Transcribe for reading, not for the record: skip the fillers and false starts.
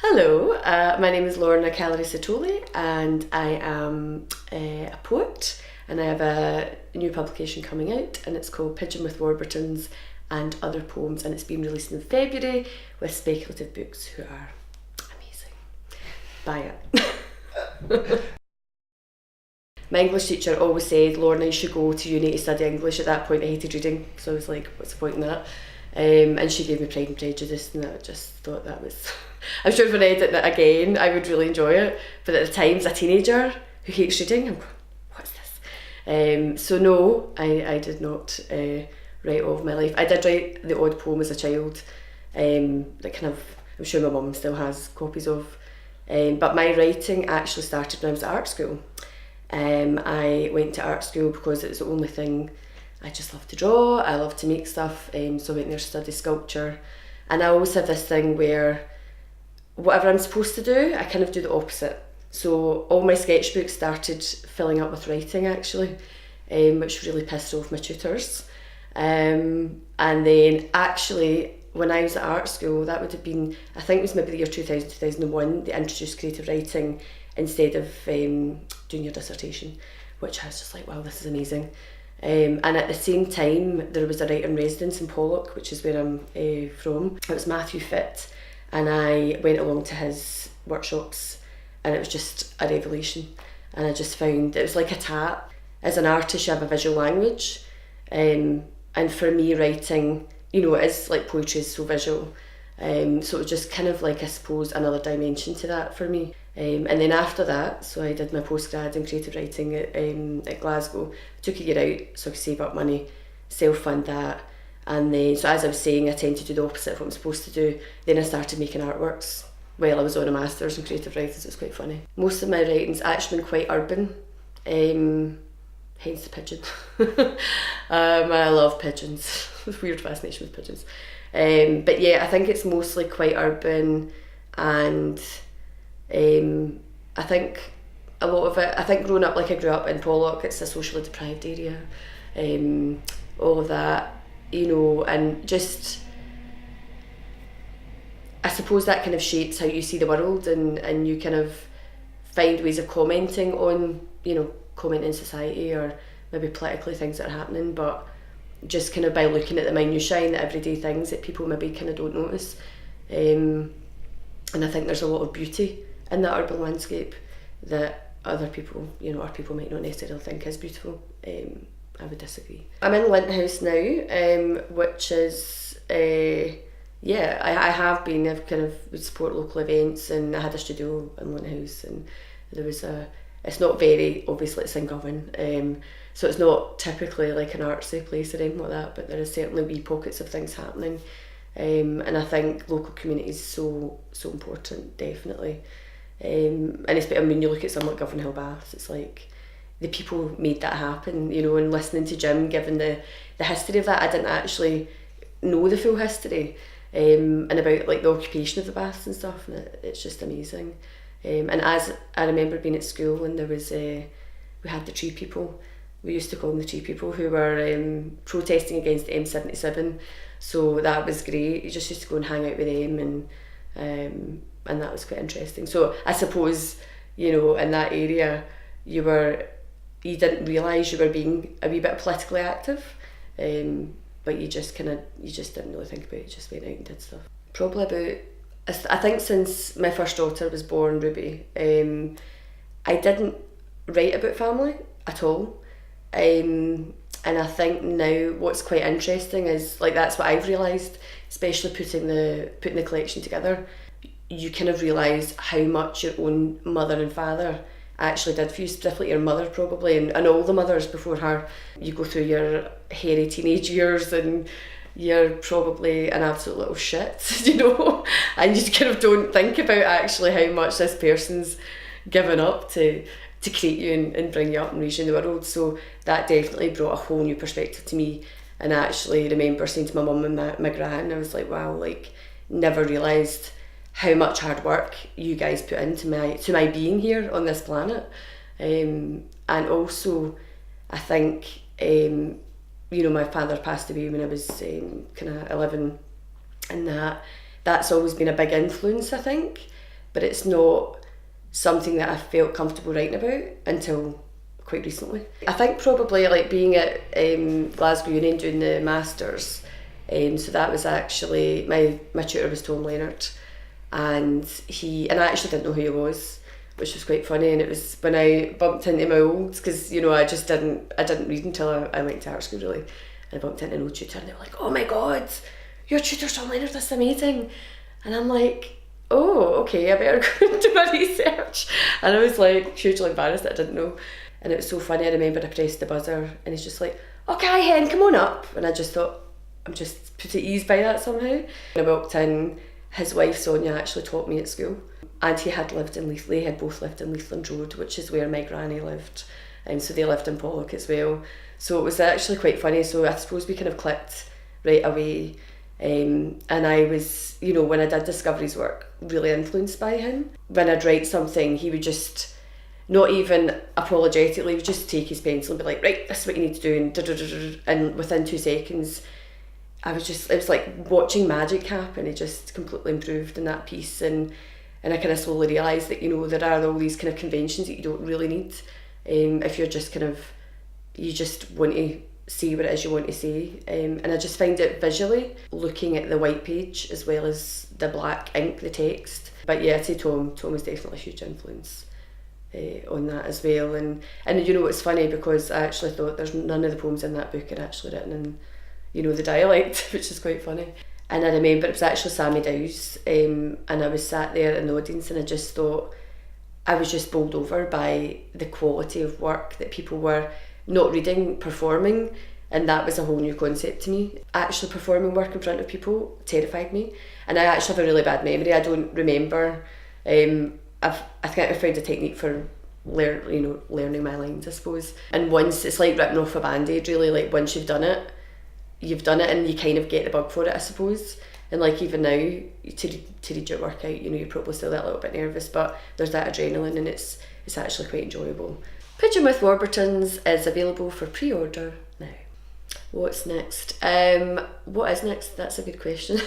Hello, my name is Lorna Callery-Sithole and I am a poet, and I have a new publication coming out and it's called Pigeon with Warburtons and Other Poems, and it's been released in February with Speculative Books, who are amazing. Buy it. My English teacher always said, Lorna, you should go to uni to study English. At that point I hated reading, so I was like, what's the point in that? And she gave me Pride and Prejudice, and I just thought that was... I'm sure if I read it again I would really enjoy it, but at the time as a teenager who hates reading, I'm going, what's this? So no, I did not write all of my life. I did write the odd poem as a child, that kind of, I'm sure my mum still has copies of, but my writing actually started when I was at art school. I went to art school because it was the only thing. I just love to draw, I love to make stuff, so I went there to study sculpture, and I always have this thing where whatever I'm supposed to do, I kind of do the opposite. So all my sketchbooks started filling up with writing actually, which really pissed off my tutors. And then actually when I was at art school, that would have been, I think it was maybe the year 2000, 2001, they introduced creative writing instead of doing your dissertation, which I was just like, wow, this is amazing. And at the same time, there was a writer in residence in Pollock, which is where I'm from. It was Matthew Fitt, and I went along to his workshops, and it was just a revelation. And I just found it was like a tap. As an artist, you have a visual language, and for me, writing, you know, it is like poetry is so visual. So it was just kind of like, I suppose, another dimension to that for me. And then after that, so I did my postgrad in creative writing at Glasgow. I took a year out so I could save up money, self-fund that. And then, so as I was saying, I tend to do the opposite of what I'm supposed to do. Then I started making artworks while I was on a master's in creative writing, so it's quite funny. Most of my writing's actually been quite urban, hence the pigeon. I love pigeons. Weird fascination with pigeons. But yeah, I think it's mostly quite urban, and I think a lot of it, I think growing up like I grew up in Pollock, it's a socially deprived area, all of that, you know, and just, I suppose that kind of shapes how you see the world, and you kind of find ways of commenting on, you know, commenting society or maybe politically things that are happening, but just kind of by looking at the minutiae and the everyday things that people maybe kind of don't notice. And I think there's a lot of beauty in that urban landscape that other people, you know, our people might not necessarily think is beautiful. I would disagree. I'm in Lint House now, which is, yeah, I have been, I've kind of would support local events, and I had a studio in Lint House, and there was it's not very, obviously it's in Govan, so it's not typically like an artsy place or anything like that, but there is certainly wee pockets of things happening, and I think local community is so important, definitely. And it's, I mean, you look at something like Govan Hill Baths, it's like the people made that happen, you know, and listening to Jim giving the history of that, I didn't actually know the full history, and about like the occupation of the baths and stuff, and it's just amazing. And as I remember being at school, and there was we had the tree people, we used to call them the tree people, who were protesting against the M77, so that was great. You just used to go and hang out with them, and that was quite interesting. So I suppose, you know, in that area you didn't realise you were being a wee bit politically active, but you just didn't really think about it, you just went out and did stuff. Probably about, I think since my first daughter was born, Ruby, I didn't write about family at all. And I think now what's quite interesting is, like, that's what I've realised, especially putting the collection together, you kind of realise how much your own mother and father actually did for you, specifically your mother probably, and all the mothers before her. You go through your hairy teenage years and you're probably an absolute little shit, you know, and you kind of don't think about actually how much this person's given up to create you and bring you up and raise you in the world. So that definitely brought a whole new perspective to me. And I actually remember saying to my mum and my gran, I was like, wow, like, never realised how much hard work you guys put into my being here on this planet. And also, I think, you know, my father passed away when I was kind of 11, and that's always been a big influence, I think. but it's not something that I felt comfortable writing about until quite recently. I think probably like being at Glasgow Uni and doing the Masters, so that was actually, my tutor was Tom Leonard, and I actually didn't know who he was, which was quite funny. And it was when I bumped into my olds, because you know I didn't read until I went to art school really, and I bumped into an old tutor and they were like, "Oh my god, your tutor's Tom Leonard, that's amazing." And I'm like, "Oh, okay, I better go and do my research." And I was like hugely embarrassed that I didn't know. And it was so funny. I remember I pressed the buzzer and he's just like, "Okay, hen, come on up." And I just thought, I'm just put at ease by that somehow. When I walked in, his wife Sonia actually taught me at school, and he had lived in Leithland. They had both lived in Leithland Road, which is where my granny lived, and so they lived in Pollock as well. So it was actually quite funny. So I suppose we kind of clicked right away. And I was, you know, when I did Discovery's work, really influenced by him. When I'd write something, he would just, not even apologetically, he would just take his pencil and be like, "Right, this is what you need to do," and within 2 seconds, it was like watching magic happen. He just completely improved in that piece, and I kind of slowly realised that, you know, there are all these kind of conventions that you don't really need if you're just kind of, you just want to see what it is you want to say. And I just find it visually, looking at the white page as well as the black ink, the text. But yeah, I'd say Tom was definitely a huge influence on that as well. And you know, it's funny because I actually thought there's none of the poems in that book are actually written in, you know, the dialect, which is quite funny. And I remember it was actually Sammy Dow's, and I was sat there in the audience, and I just thought, I was just bowled over by the quality of work that people were not reading, performing, and that was a whole new concept to me. Actually performing work in front of people terrified me, and I actually have a really bad memory. I don't remember. I think I found a technique for learning my lines, I suppose. And once, it's like ripping off a band-aid really, like once you've done it and you kind of get the bug for it, I suppose. And like even now, to read your work out, you know, you're probably still a little bit nervous, but there's that adrenaline, and it's actually quite enjoyable. Pigeon with Warburtons is available for pre-order now. What's next? What is next? That's a good question.